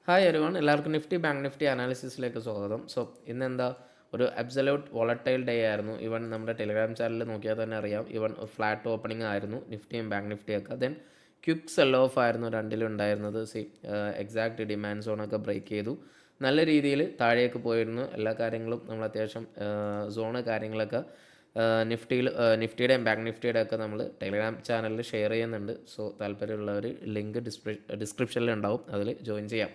Hi everyone, എല്ലാവർക്കും Nifty bank Nifty അനാലിസിസിലേക്ക് സ്വാഗതം. ഇന്നെന്താ ഒരു അബ്സല്യൂട്ട് വോളട്ടൈൽ ഡേ ആയിരുന്നു. ഇവൻ നമ്മുടെ ടെലിഗ്രാം ചാനലിൽ നോക്കിയാൽ തന്നെ അറിയാം. ഇവൻ ഫ്ലാറ്റ് ഓപ്പണിംഗ് ആയിരുന്നു നിഫ്റ്റിയും ബാങ്ക് നിഫ്റ്റിയൊക്കെ. ദെൻ ക്വിക്ക് സെൽ ഓഫ് ആയിരുന്നു രണ്ടിലും ഉണ്ടായിരുന്നത്. എക്സാക്ട് ഡിമാൻഡ് സോണൊക്കെ ബ്രേക്ക് ചെയ്തു. നല്ല രീതിയിൽ താഴേക്ക് പോയിരുന്നു. എല്ലാ കാര്യങ്ങളും നമ്മൾ അത്യാവശ്യം സോണ് കാര്യങ്ങളൊക്കെ നിഫ്റ്റിയുടെയും ബാങ്ക് നിഫ്റ്റിയുടെ ഒക്കെ നമ്മൾ ടെലിഗ്രാം ചാനലിൽ ഷെയർ ചെയ്യുന്നുണ്ട്. താല്പര്യമുള്ളവർ ലിങ്ക് ഡിസ്ക്രിപ്ഷനിൽ ഉണ്ടാവും, അതിൽ ജോയിൻ ചെയ്യാം.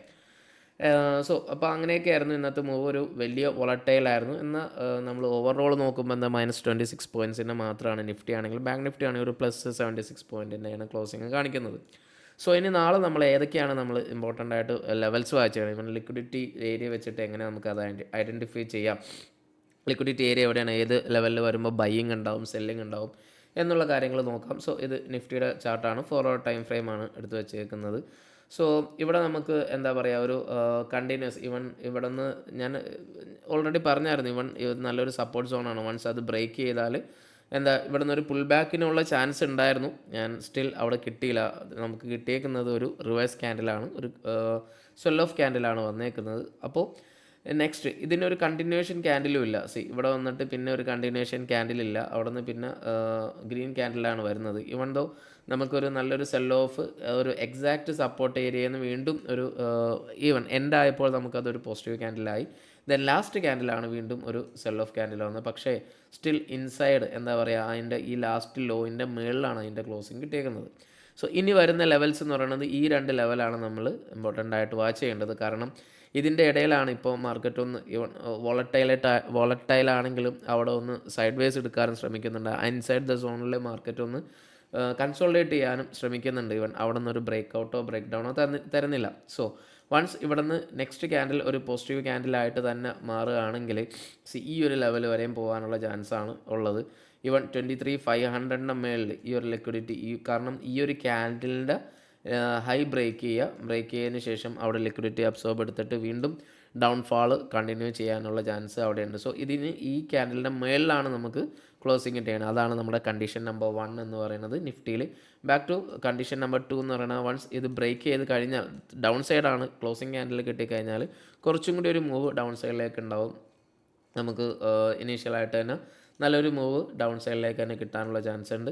അപ്പോൾ അങ്ങനെയൊക്കെയായിരുന്നു ഇന്നത്തെ മൂവ്. ഒരു വലിയ വോളട്ടൈലായിരുന്നു. ഇന്ന് നമ്മൾ ഓവറോൾ നോക്കുമ്പോൾ എന്താ -26 പോയിൻറ്റ്സിൻ്റെ മാത്രമാണ് നിഫ്റ്റി ആണെങ്കിൽ. ബാങ്ക് നിഫ്റ്റി ആണെങ്കിൽ ഒരു +76 പോയിൻറ്റിൻ്റെയാണ് ക്ലോസിങ് കാണിക്കുന്നത്. ഇനി നാളെ നമ്മൾ ഏതൊക്കെയാണ് നമ്മൾ ഇമ്പോർട്ടൻ്റ് ആയിട്ട് ലെവൽസ് വായിച്ചാണ്. ഇവൻ ലിക്വിഡിറ്റി ഏരിയ വെച്ചിട്ട് എങ്ങനെ നമുക്ക് അത് ഐഡൻറ്റിഫൈ ചെയ്യാം, ലിക്വിഡിറ്റി ഏരിയ എവിടെയാണ്, ഏത് ലെവലിൽ വരുമ്പോൾ ബൈയിങ് ഉണ്ടാവും, സെല്ലിംഗ് ഉണ്ടാവും എന്നുള്ള കാര്യങ്ങൾ നോക്കാം. ഇത് നിഫ്റ്റിയുടെ ചാർട്ടാണ്, 4 hour ടൈം ഫ്രെയിമാണ് എടുത്ത് വെച്ചേക്കുന്നത്. ഇവിടെ നമുക്ക് എന്താ പറയുക, ഒരു കണ്ടിന്യൂസ് ഇവിടെ നിന്ന് ഞാൻ ഓൾറെഡി പറഞ്ഞായിരുന്നു, നല്ലൊരു സപ്പോർട്ട് സോണാണ്. വൺസ് അത് ബ്രേക്ക് ചെയ്താൽ ഇവിടെ നിന്ന് ഒരു പുൾ ബാക്കിനുള്ള ചാൻസ് ഉണ്ടായിരുന്നു. ഞാൻ സ്റ്റിൽ അവിടെ കിട്ടിയില്ല. നമുക്ക് കിട്ടിയേക്കുന്നത് ഒരു റിവേഴ്സ് ക്യാൻഡിലാണ്, ഒരു സെൽ ഓഫ് ക്യാൻഡിലാണ് വന്നേക്കുന്നത്. അപ്പോൾ നെക്സ്റ്റ് ഇതിനൊരു കണ്ടിന്യൂവേഷൻ ക്യാൻഡിലും ഇല്ല. ഇവിടെ വന്നിട്ട് പിന്നെ ഒരു കണ്ടിന്യൂവേഷൻ ക്യാൻഡിലില്ല. അവിടെ നിന്ന് പിന്നെ ഗ്രീൻ ക്യാൻഡിലാണ് വരുന്നത്. ഇവൺ ദോ നമുക്കൊരു നല്ലൊരു സെൽ ഓഫ്, ഒരു എക്സാക്റ്റ് സപ്പോർട്ട് ഏരിയയിൽ നിന്ന് വീണ്ടും ഒരു എൻഡ് ആയപ്പോൾ നമുക്കതൊരു പോസിറ്റീവ് ക്യാൻഡിലായി. ദെൻ ലാസ്റ്റ് ക്യാൻഡിലാണ് വീണ്ടും ഒരു സെൽ ഓഫ് ക്യാൻഡിൽ വന്നത്. പക്ഷേ സ്റ്റിൽ ഇൻസൈഡ് എന്താ പറയുക, അതിൻ്റെ ഈ ലാസ്റ്റ് ലോയിൻ്റെ മുകളിലാണ് അതിൻ്റെ ക്ലോസിങ് കിട്ടിയേക്കുന്നത്. ഇനി വരുന്ന ലെവൽസ് എന്ന് പറയുന്നത് ഈ രണ്ട് ലെവലാണ് നമ്മൾ ഇമ്പോർട്ടൻ്റ് ആയിട്ട് വാച്ച് ചെയ്യേണ്ടത്. കാരണം ഇതിൻ്റെ ഇടയിലാണ് ഇപ്പോൾ മാർക്കറ്റ് ഒന്ന് വോളട്ടൈലാണെങ്കിലും അവിടെ ഒന്ന് സൈഡ് വേസ് എടുക്കാനും ശ്രമിക്കുന്നുണ്ട്. ഇൻസൈഡ് ദ സോണിലെ മാർക്കറ്റ് ഒന്ന് കൺസോളിഡേറ്റ് ചെയ്യാനും ശ്രമിക്കുന്നുണ്ട്. അവിടെ നിന്നൊരു ബ്രേക്ക് ഔട്ടോ ബ്രേക്ക് ഡൗണോ തരുന്നില്ല. വൺസ് ഇവിടെ നിന്ന് നെക്സ്റ്റ് ക്യാൻഡിൽ ഒരു പോസിറ്റീവ് ക്യാൻഡിലായിട്ട് തന്നെ മാറുകയാണെങ്കിൽ ഈ ഒരു ലെവൽ വരെയും പോകാനുള്ള ചാൻസാണ് ഉള്ളത്. 23,500 മേളിൽ ഈ ഒരു ലിക്വിഡിറ്റി, കാരണം ഈ ഒരു ക്യാൻഡിലിൻ്റെ ഹൈ ബ്രേക്ക് ചെയ്തതിന് ശേഷം അവിടെ ലിക്വിഡിറ്റി അബ്സോർബ് എടുത്തിട്ട് വീണ്ടും ഡൗൺഫാൾ കണ്ടിന്യൂ ചെയ്യാനുള്ള ചാൻസ് അവിടെയുണ്ട്. ഇതിന് ഈ ക്യാൻഡലിൻ്റെ മേളിലാണ് നമുക്ക് ക്ലോസിങ് ചെയ്യണം. അതാണ് നമ്മുടെ കണ്ടീഷൻ നമ്പർ 1 എന്ന് പറയുന്നത് നിഫ്റ്റിയിൽ. ബാക്ക് ടു കണ്ടീഷൻ നമ്പർ 2 എന്ന് പറയുന്നത്, വൺസ് ഇത് ബ്രേക്ക് ചെയ്ത് കഴിഞ്ഞാൽ ഡൗൺ സൈഡാണ് ക്ലോസിങ് ക്യാൻഡിൽ കിട്ടിക്കഴിഞ്ഞാൽ കുറച്ചും കൂടി ഒരു മൂവ് ഡൗൺ സൈഡിലേക്ക് ഉണ്ടാവും. നമുക്ക് ഇനീഷ്യലായിട്ട് തന്നെ നല്ലൊരു മൂവ് ഡൗൺ സൈഡിലേക്ക് തന്നെ കിട്ടാനുള്ള ചാൻസ് ഉണ്ട്.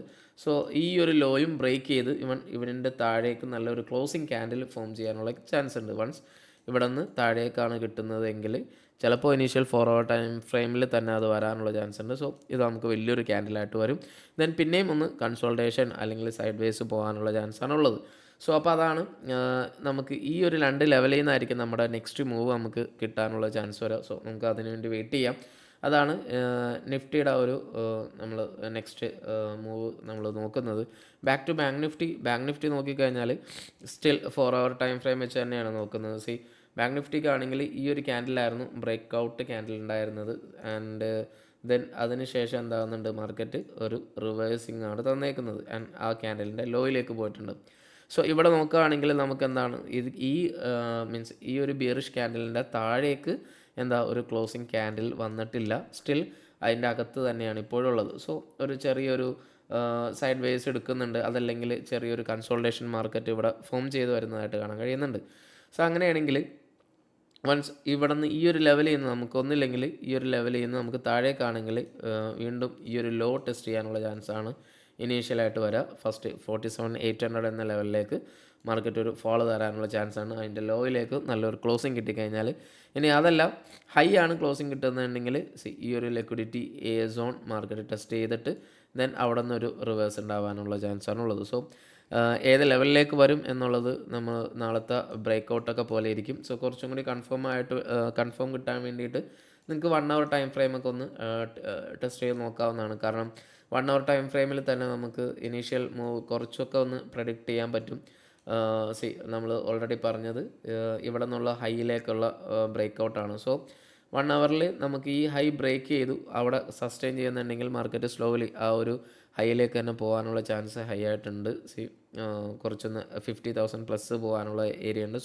ഈ ഒരു ലോയും ബ്രേക്ക് ചെയ്ത് ഇവനിൻ്റെ താഴേക്ക് നല്ലൊരു ക്ലോസിങ് ക്യാൻഡിൽ ഫോം ചെയ്യാനുള്ള ചാൻസ് ഉണ്ട്. വൺസ് ഇവിടെ നിന്ന് താഴേക്കാണ് കിട്ടുന്നതെങ്കിൽ ചിലപ്പോൾ ഇനീഷ്യൽ 4 hour ടൈം ഫ്രെയിമിൽ തന്നെ അത് വരാനുള്ള ചാൻസ് ഉണ്ട്. ഇത് നമുക്ക് വലിയൊരു ക്യാൻഡിലായിട്ട് വരും. ദെൻ പിന്നെയും ഒന്ന് കൺസോൾട്ടേഷൻ അല്ലെങ്കിൽ സൈഡ് വേസ് പോകാനുള്ള ചാൻസാണ് ഉള്ളത്. അപ്പോൾ അതാണ് നമുക്ക് ഈ ഒരു രണ്ട് ലെവലിൽ നിന്നായിരിക്കും നമ്മുടെ നെക്സ്റ്റ് മൂവ് നമുക്ക് കിട്ടാനുള്ള ചാൻസ് വരാം. നമുക്ക് അതിനു വേണ്ടി വെയിറ്റ് ചെയ്യാം. അതാണ് നിഫ്റ്റിയുടെ ഒരു നമ്മൾ നെക്സ്റ്റ് മൂവ് നമ്മൾ നോക്കുന്നത്. ബാക്ക് ടു ബാങ്ക് നിഫ്റ്റി നോക്കിക്കഴിഞ്ഞാൽ സ്റ്റിൽ 4 hour ടൈം ഫ്രെയിം വെച്ച് തന്നെയാണ് നോക്കുന്നത്. ബാങ്ക് നിഫ്റ്റിക്കാണെങ്കിൽ ഈ ഒരു ക്യാൻഡിലായിരുന്നു ബ്രേക്ക് ഔട്ട് ക്യാൻഡിൽ ഉണ്ടായിരുന്നത്. ആൻഡ് ദെൻ അതിന് ശേഷം എന്താകുന്നുണ്ട്, മാർക്കറ്റ് ഒരു റിവേഴ്സിംഗ് ആണ് തന്നേക്കുന്നത്. ആൻഡ് ആ ക്യാൻഡലിൻ്റെ ലോയിലേക്ക് പോയിട്ടുണ്ട്. ഇവിടെ നോക്കുകയാണെങ്കിൽ നമുക്ക് എന്താണ് മീൻസ് ഈ ഒരു ബിയറിഷ് ക്യാൻഡലിൻ്റെ താഴേക്ക് ഒരു ക്ലോസിങ് ക്യാൻഡിൽ വന്നിട്ടില്ല. സ്റ്റിൽ അതിൻ്റെ അകത്ത് തന്നെയാണ് ഇപ്പോഴുള്ളത്. ഒരു ചെറിയൊരു സൈഡ് വേസ് എടുക്കുന്നുണ്ട്. അതല്ലെങ്കിൽ ചെറിയൊരു കൺസോൾട്ടേഷൻ മാർക്കറ്റ് ഇവിടെ ഫോം ചെയ്ത് വരുന്നതായിട്ട് കാണാൻ കഴിയുന്നുണ്ട്. അങ്ങനെയാണെങ്കിൽ വൺസ് ഇവിടെ നിന്ന് ഈ ഒരു ലെവലിൽ നിന്ന് നമുക്കൊന്നില്ലെങ്കിൽ ഈ ഒരു ലെവലിൽ നിന്ന് നമുക്ക് താഴേക്കാണെങ്കിൽ വീണ്ടും ഈ ഒരു ലോ ടെസ്റ്റ് ചെയ്യാനുള്ള ചാൻസാണ് ഇനീഷ്യലായിട്ട് വരാം. ഫസ്റ്റ് 47,800 എന്ന ലെവലിലേക്ക് മാർക്കറ്റ് ഒരു ഫോളോ തരാനുള്ള ചാൻസാണ്. അതിൻ്റെ ലോയിലേക്ക് നല്ലൊരു ക്ലോസിങ് കിട്ടിക്കഴിഞ്ഞാൽ, ഇനി അതല്ല ഹൈ ആണ് ക്ലോസിങ് കിട്ടുന്നുണ്ടെങ്കിൽ ഈ ഒരു ലിക്വിഡിറ്റി സോൺ മാർക്കറ്റ് ടെസ്റ്റ് ചെയ്തിട്ട് ദെൻ അവിടെ നിന്നൊരു റിവേഴ്സ് ഉണ്ടാവാനുള്ള ചാൻസാണുള്ളത്. ഏത് ലെവലിലേക്ക് വരും എന്നുള്ളത് നമ്മൾ നാളത്തെ ബ്രേക്ക് ഔട്ടൊക്കെ പോലെ ഇരിക്കും. കുറച്ചും കൂടി കൺഫേം കിട്ടാൻ വേണ്ടിയിട്ട് നിങ്ങൾക്ക് 1 hour ടൈം ഫ്രെയിമൊക്കെ ഒന്ന് ടെസ്റ്റ് ചെയ്ത് നോക്കാവുന്നതാണ്. കാരണം 1 hour ടൈം ഫ്രെയിമിൽ തന്നെ നമുക്ക് ഇനീഷ്യൽ മൂവ് കുറച്ചൊക്കെ ഒന്ന് പ്രഡിക്റ്റ് ചെയ്യാൻ പറ്റും. നമ്മൾ ഓൾറെഡി പറഞ്ഞത് ഇവിടെ നിന്നുള്ള ഹൈയിലേക്കുള്ള ബ്രേക്ക് ഔട്ടാണ്. 1 hourൽ നമുക്ക് ഈ ഹൈ ബ്രേക്ക് ചെയ്തു അവിടെ സസ്റ്റെയിൻ ചെയ്യുന്നുണ്ടെങ്കിൽ മാർക്കറ്റ് സ്ലോലി ആ ഒരു ഹൈയിലേക്ക് തന്നെ പോകാനുള്ള ചാൻസ് ഹൈ ആയിട്ടുണ്ട്. കുറച്ചൊന്ന് 50,000+ പോകാനുള്ള ഏരിയ ഉണ്ട്.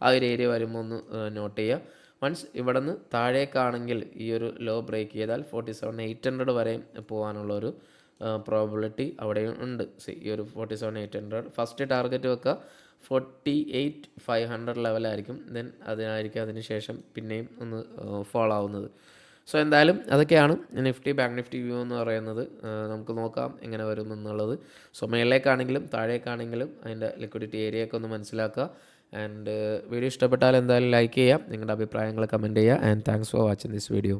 ആ ഒരു ഏരിയ വരുമ്പോൾ ഒന്ന് നോട്ട് ചെയ്യുക. വൺസ് ഇവിടെ നിന്ന് താഴേക്കാണെങ്കിൽ ഈ ഒരു ലോ ബ്രേക്ക് ചെയ്താൽ 47,800 വരെയും പോകാനുള്ളൊരു പ്രോബിലിറ്റി അവിടെയും ഉണ്ട്. ഈ ഒരു 47,800 ഫസ്റ്റ് ടാർഗറ്റ് വെക്കുക. 48,500 ലെവലായിരിക്കും. ദെൻ അതിന് ശേഷം പിന്നെയും ഒന്ന് ഫോളോ ആവുന്നത്. സോ എന്തായാലും അതൊക്കെയാണ് നിഫ്റ്റി ബാങ്ക് നിഫ്റ്റി വ്യൂ എന്ന് പറയുന്നത്. നമുക്ക് നോക്കാം എങ്ങനെ വരും എന്നുള്ളത്. സോ മേളിലേക്കാണെങ്കിലും താഴേക്കാണെങ്കിലും അതിൻ്റെ ലിക്വിഡിറ്റി ഏരിയയൊക്കെ ഒന്ന് മനസ്സിലാക്കുക. ആൻഡ് വീഡിയോ ഇഷ്ടപ്പെട്ടാൽ എന്തായാലും ലൈക്ക് ചെയ്യുക, നിങ്ങളുടെ അഭിപ്രായങ്ങൾ കമൻറ്റ് ചെയ്യുക. And thanks for watching this video.